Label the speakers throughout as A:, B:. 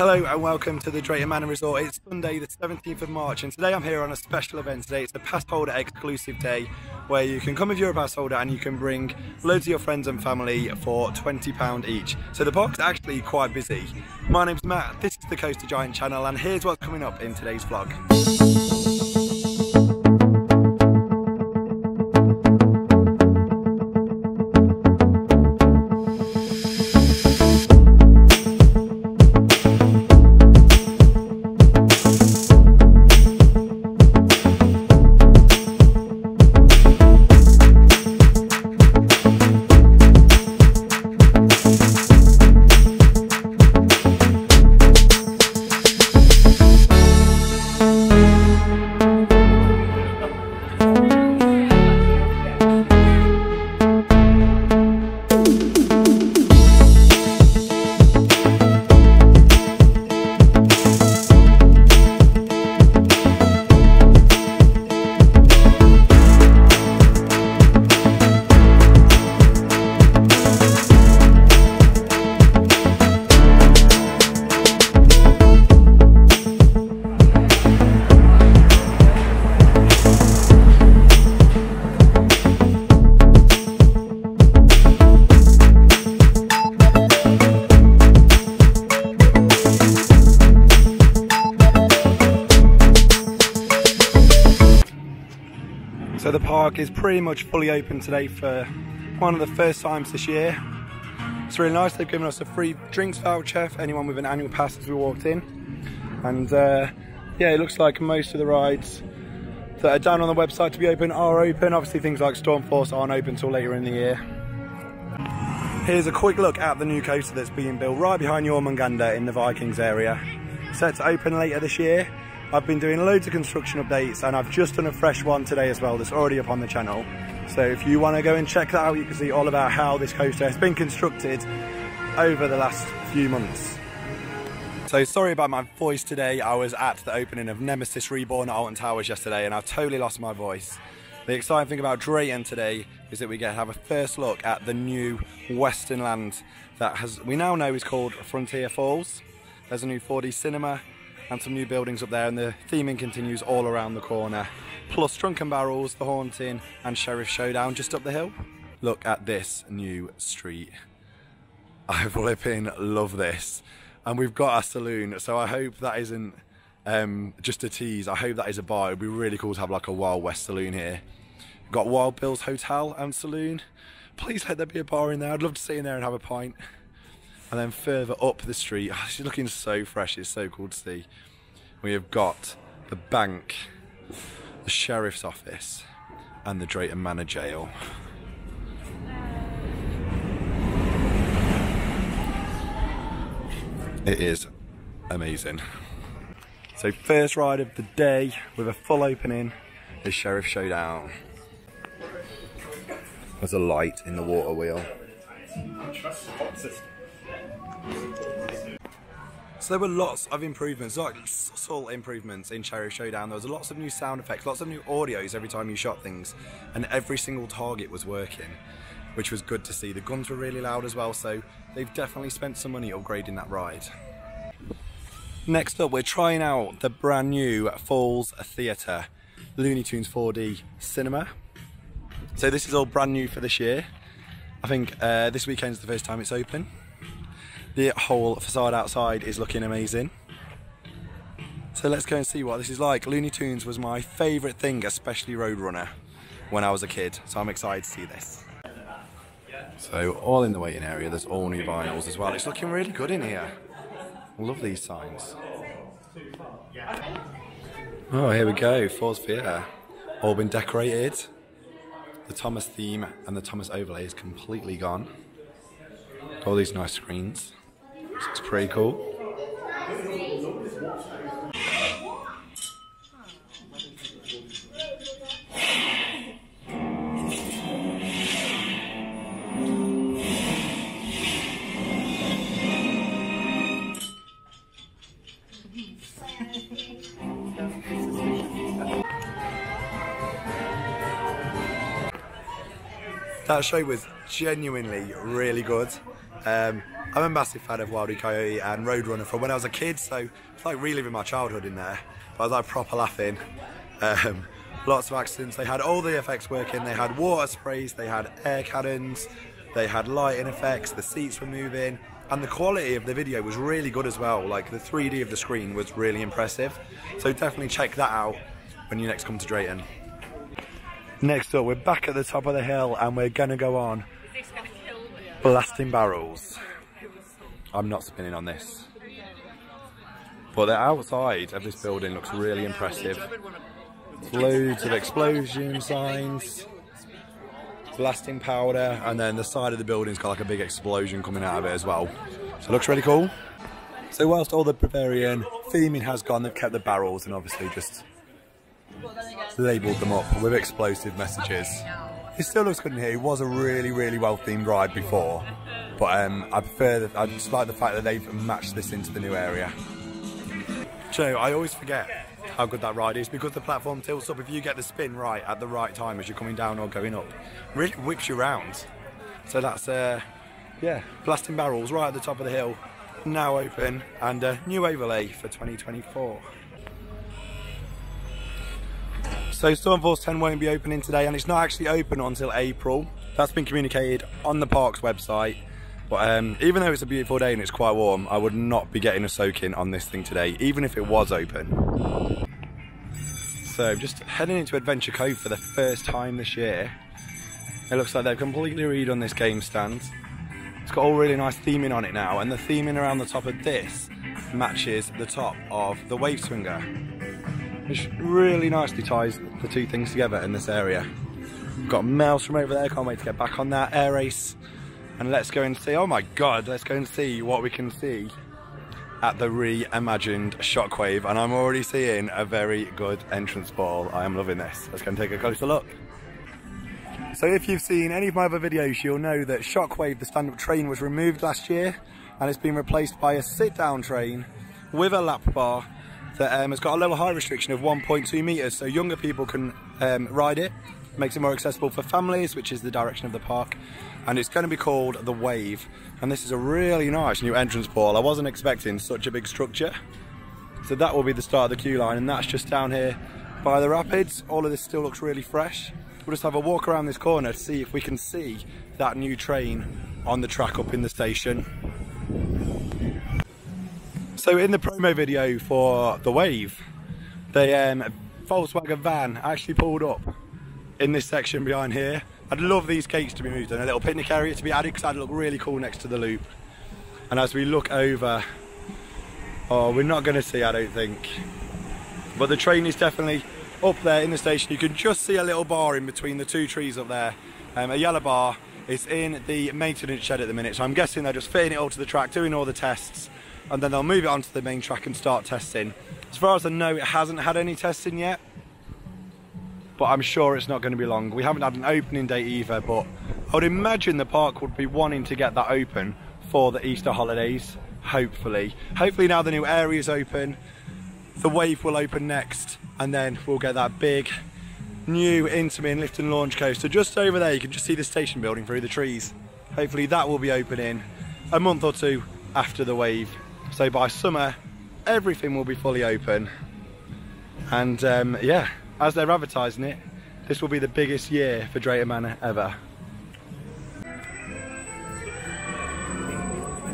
A: Hello and welcome to the Drayton Manor Resort. It's Sunday the 17th of March and today I'm here on a special event. Today it's the pass holder exclusive day where you can come with your pass holder and you can bring loads of your friends and family for £20 each. So the park's actually quite busy. My name's Matt, this is the Coaster Giant channel and here's what's coming up in today's vlog. So the park is pretty much fully open today for one of the first times this year. It's really nice, they've given us a free drinks voucher for anyone with an annual pass as we walked in. And yeah, it looks like most of the rides that are down on the website to be open are open. Obviously things like Stormforce aren't open until later in the year. Here's a quick look at the new coaster that's being built right behind Jormungandr in the Vikings area. Set to open later this year. I've been doing loads of construction updates and I've just done a fresh one today as well that's already up on the channel. So if you want to go and check that out, you can see all about how this coaster has been constructed over the last few months. So sorry about my voice today. I was at the opening of Nemesis Reborn at Alton Towers yesterday and I've totally lost my voice. The exciting thing about Drayton today is that we get to have a first look at the new Western land that we now know is called Frontier Falls. There's a new 4D cinema and some new buildings up there, and the theming continues all around the corner. Plus Drunken Barrels, The Haunting and Sheriffs Showdown just up the hill. Look at this new street. I flipping love this. And we've got a saloon, so I hope that isn't just a tease. I hope that is a bar. It'd be really cool to have like a Wild West saloon here. We've got Wild Bill's Hotel and Saloon. Please let there be a bar in there. I'd love to sit in there and have a pint. And then further up the street, oh, she's looking so fresh, it's so cool to see. We have got the bank, the sheriff's office, and the Drayton Manor jail. It is amazing. So first ride of the day with a full opening is Sheriffs Showdown. There's a light in the water wheel. So there were lots of improvements, like subtle improvements in Sheriffs Showdown. There was lots of new sound effects, lots of new audios every time you shot things, and every single target was working, which was good to see. The guns were really loud as well, so they've definitely spent some money upgrading that ride. Next up, we're trying out the brand new Falls Theatre Looney Tunes 4D cinema. So this is all brand new for this year. I think this weekend's the first time it's open. The whole facade outside is looking amazing. So let's go and see what this is like. Looney Tunes was my favourite thing, especially Roadrunner, when I was a kid. So I'm excited to see this. So all in the waiting area, there's all new vinyls as well. It's looking really good in here. I love these signs. Oh, here we go, Falls Theatre. All been decorated. The Thomas theme and the Thomas overlay is completely gone. All these nice screens. It's pretty cool. That show was genuinely really good. I'm a massive fan of Wile E. Coyote and Roadrunner from when I was a kid, so it's like reliving my childhood in there. But I was like proper laughing. Lots of accidents. They had all the effects working. They had water sprays, they had air cannons, they had lighting effects, the seats were moving, and the quality of the video was really good as well. Like the 3D of the screen was really impressive. So definitely check that out when you next come to Drayton. Next up, we're back at the top of the hill and we're gonna go on Blasting Barrels. I'm not spinning on this. But the outside of this building looks really impressive. Loads of explosion signs, blasting powder, and then the side of the building's got like a big explosion coming out of it as well. So it looks really cool. So whilst all the Bavarian theming has gone, they've kept the barrels and obviously just labelled them up with explosive messages. It still looks good in here. It was a really well themed ride before, but I just like the fact that they've matched this into the new area. So I always forget how good that ride is because the platform tilts up. If you get the spin right at the right time as you're coming down or going up, really whips you around. So that's yeah, Blasting Barrels right at the top of the hill, now open, and a new overlay for 2024. So Stormforce 10 won't be opening today, and it's not actually open until April. That's been communicated on the park's website. But even though it's a beautiful day and it's quite warm, I would not be getting a soak in on this thing today, even if it was open. So just heading into Adventure Cove for the first time this year. It looks like they've completely redone this game stand. It's got all really nice theming on it now, and the theming around the top of this matches the top of the Wave Swinger, which really nicely ties the two things together in this area. We've got Maelstrom over there, can't wait to get back on that air race. And let's go and see, oh my god, let's go and see what we can see at the reimagined Shockwave. And I'm already seeing a very good entrance ball. I am loving this. Let's go and take a closer look. So if you've seen any of my other videos, you'll know that Shockwave, the stand-up train, was removed last year, and it's been replaced by a sit-down train with a lap bar that has got a level height restriction of 1.2 meters, so younger people can ride it. Makes it more accessible for families, which is the direction of the park. And it's going to be called the Wave, and this is a really nice new entrance ball. I wasn't expecting such a big structure. So that will be the start of the queue line, and that's just down here by the rapids. All of this still looks really fresh. We'll just have a walk around this corner to see if we can see that new train on the track up in the station. So in the promo video for the Wave, the Volkswagen van actually pulled up in this section behind here. I'd love these gates to be moved and a little picnic area to be added because that'd look really cool next to the loop. And as we look over, oh, we're not going to see, I don't think, but the train is definitely up there in the station. You can just see a little bar in between the two trees up there, a yellow bar. It's in the maintenance shed at the minute, so I'm guessing they're just fitting it all to the track, doing all the tests, and then they'll move it onto the main track and start testing. As far as I know, it hasn't had any testing yet, but I'm sure it's not going to be long. We haven't had an opening date either, but I would imagine the park would be wanting to get that open for the Easter holidays, hopefully. Hopefully now the new area is open, the Wave will open next, and then we'll get that big new Intamin lift and launch coaster just over there. You can just see the station building through the trees. Hopefully that will be opening a month or two after the Wave. So by summer, everything will be fully open. And yeah, as they're advertising it, this will be the biggest year for Drayton Manor ever.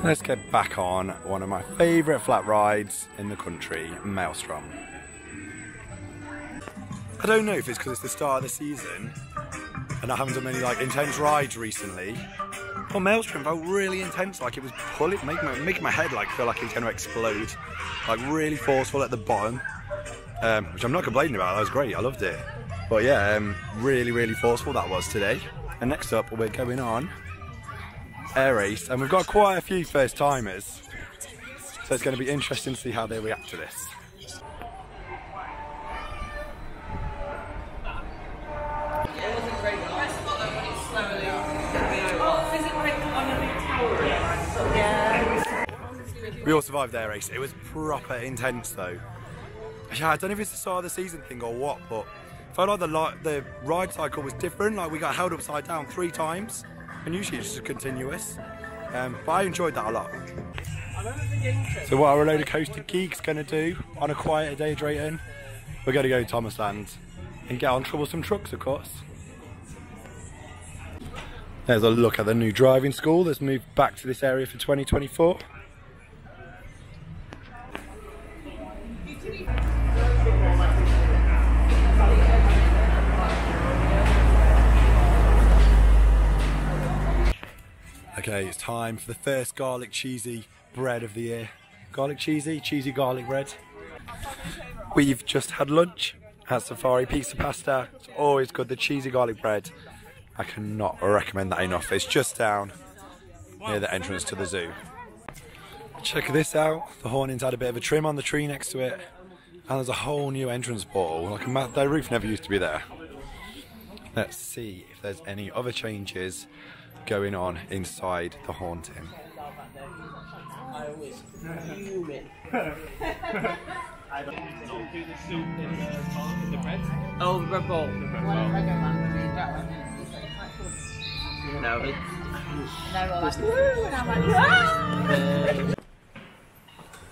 A: Let's get back on one of my favourite flat rides in the country, Maelstrom. I don't know if it's because it's the start of the season and I haven't done many like intense rides recently. Well, Maelstrom felt really intense, like it was pulling, making my head like feel like it was going to explode, like really forceful at the bottom, which I'm not complaining about. That was great, I loved it. But yeah, really forceful that was today. And next up, we're going on air race, and we've got quite a few first timers, so it's going to be interesting to see how they react to this. We all survived the air race. It was proper intense though. Yeah, I don't know if it's the start of the season thing or what, but I felt like the ride cycle was different. Like we got held upside down 3 times, and usually it's just continuous. but I enjoyed that a lot. So what are a load of coaster geeks going to do on a quieter day at Drayton? We're going to go to Thomas Land and get on troublesome trucks, of course. There's a look at the new driving school that's moved back to this area for 2024. Okay, it's time for the first garlic cheesy bread of the year. Garlic cheesy garlic bread. We've just had lunch at Safari Pizza Pasta. It's always good, the cheesy garlic bread. I cannot recommend that enough. It's just down near the entrance to the zoo. Check this out. The awning's had a bit of a trim on the tree next to it. And there's a whole new entrance portal. Like the roof never used to be there. Let's see if there's any other changes going on inside the haunting.
B: Oh, the Red Bull. No.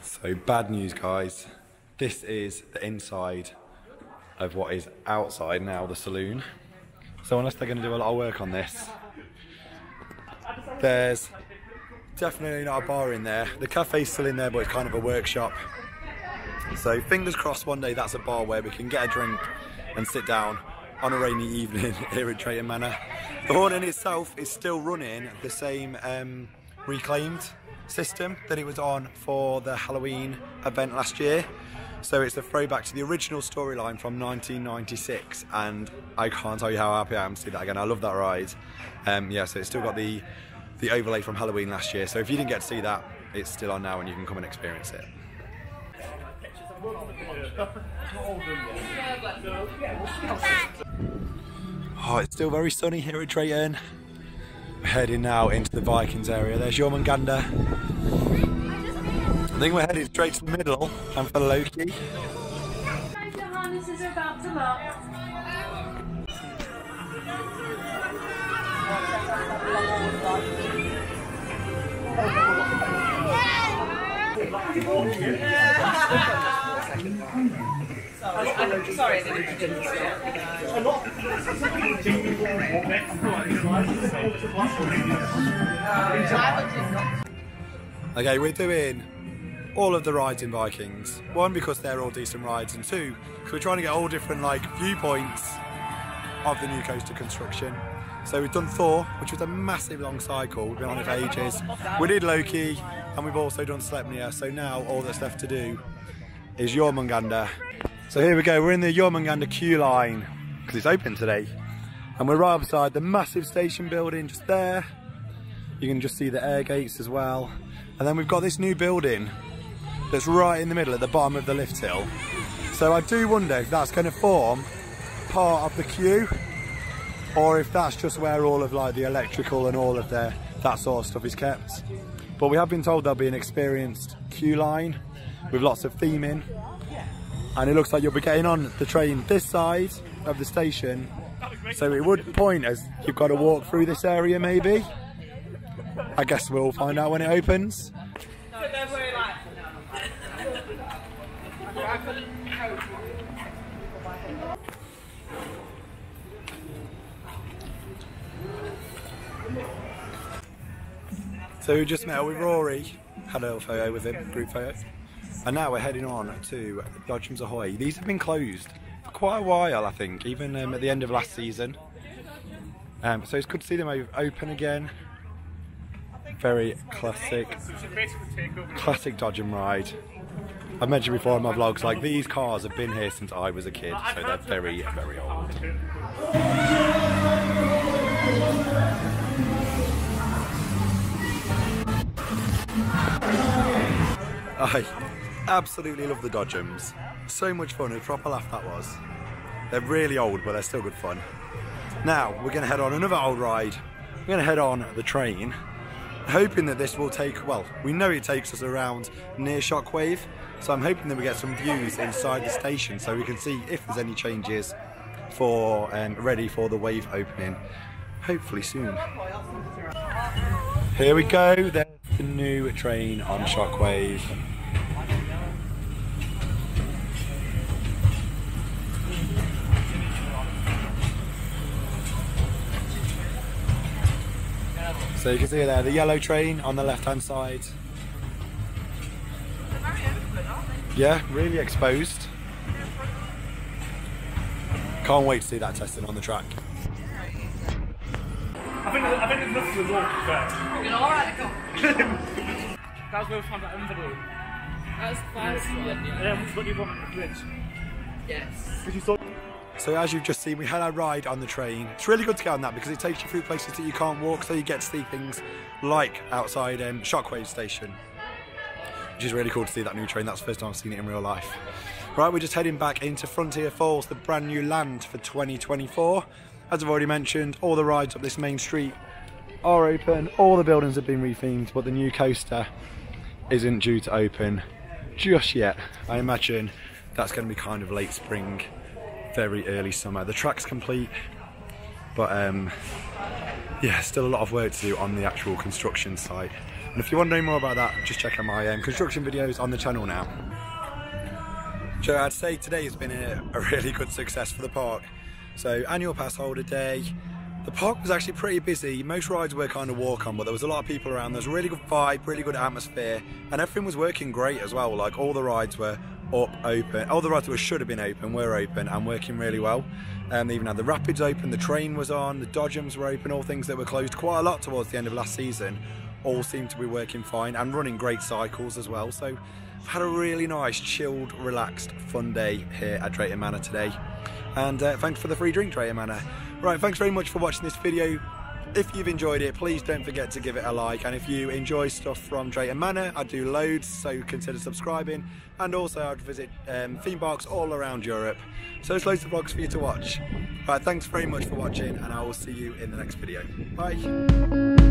A: So bad news, guys. This is the inside of what is outside now, the saloon. So unless they're going to do a lot of work on this, there's definitely not a bar in there. The cafe's still in there, but it's kind of a workshop. So fingers crossed one day that's a bar where we can get a drink and sit down on a rainy evening here at Drayton Manor. The haunting itself is still running the same reclaimed system that it was on for the Halloween event last year. So it's a throwback to the original storyline from 1996, and I can't tell you how happy I am to see that again. I love that ride. Yeah, so it's still got the overlay from Halloween last year. So if you didn't get to see that, it's still on now and you can come and experience it. Oh, it's still very sunny here at Drayton. We're heading now into the Vikings area. There's Jormungandr. I think we're heading straight to the middle and for Loki.
C: Your harnesses are about to lock.
B: Sorry, I didn't
A: Okay, we're doing all of the rides in Vikings. One, because they're all decent rides, and two, because we're trying to get all different viewpoints of the new coaster construction. So we've done Thor, which was a massive long cycle. We've been on it for ages. We did Loki, and we've also done Sleipnir. So now all that's left to do is Jormungandr. So here we go. We're in the Jormungandr queue line because it's open today, and we're right beside the massive station building just there. You can just see the air gates as well, and then we've got this new building that's right in the middle at the bottom of the lift hill. So I do wonder if that's going to form part of the queue, or if that's just where all of the electrical and all of that sort of stuff is kept. But we have been told there'll be an experienced queue line with lots of theming, and it looks like you'll be getting on the train this side of the station, so it would point as you've got to walk through this area maybe. I guess we'll find out when it opens. So we just met up with Rory, had a little photo with him, group photo, and now we're heading on to Dodgems Ahoy. These have been closed for quite a while, I think, even at the end of last season. So it's good to see them open again. Very classic Dodgem ride. I've mentioned before in my vlogs, these cars have been here since I was a kid, so they're very, very old. I absolutely love the Dodgems. So much fun, a proper laugh that was. They're really old, but they're still good fun. Now, we're going to head on another old ride. We're going to head on the train, hoping that this will take, well, we know it takes us around near Shockwave, so I'm hoping that we get some views inside the station so we can see if there's any changes ready for the wave opening, hopefully soon. Here we go, there's the new train on Shockwave. So you can see there the yellow train on the left hand side. Yeah, really exposed. Can't wait to see that testing on the track.
D: I think there's enough to the walk there.
B: You're alright, go.
D: That's where we found that envelope.
B: That's fine.
D: And then what do you want on the bridge?
B: Yes.
D: Because you saw.
A: So as you've just seen, we had our ride on the train. It's really good to get on that because it takes you through places that you can't walk, so you get to see things like outside Shockwave station, which is really cool to see that new train. That's the first time I've seen it in real life. Right, we're just heading back into Frontier Falls, the brand new land for 2024. As I've already mentioned, all the rides up this main street are open. All the buildings have been rethemed, but the new coaster isn't due to open just yet. I imagine that's going to be kind of late spring, very early summer. The track's complete, but yeah, still a lot of work to do on the actual construction site. And if you want to know more about that, just check out my construction videos on the channel now. So I'd say today has been a really good success for the park. So annual pass holder day, the park was actually pretty busy. Most rides were kind of walk on, but there was a lot of people around. There was a really good vibe, really good atmosphere, and everything was working great as well. Like all the rides were up, open. All the rides that should have been open were open and working really well. They even had the rapids open, the train was on, the dodgems were open, all things that were closed quite a lot towards the end of last season. All seemed to be working fine and running great cycles as well. So I've had a really nice, chilled, relaxed, fun day here at Drayton Manor today. And thanks for the free drink, Drayton Manor. Right, thanks very much for watching this video. If you've enjoyed it, please don't forget to give it a like. And if you enjoy stuff from Drayton Manor, I do loads, so consider subscribing. And also I'd visit theme parks all around Europe. So there's loads of vlogs for you to watch. Right, thanks very much for watching, and I will see you in the next video. Bye.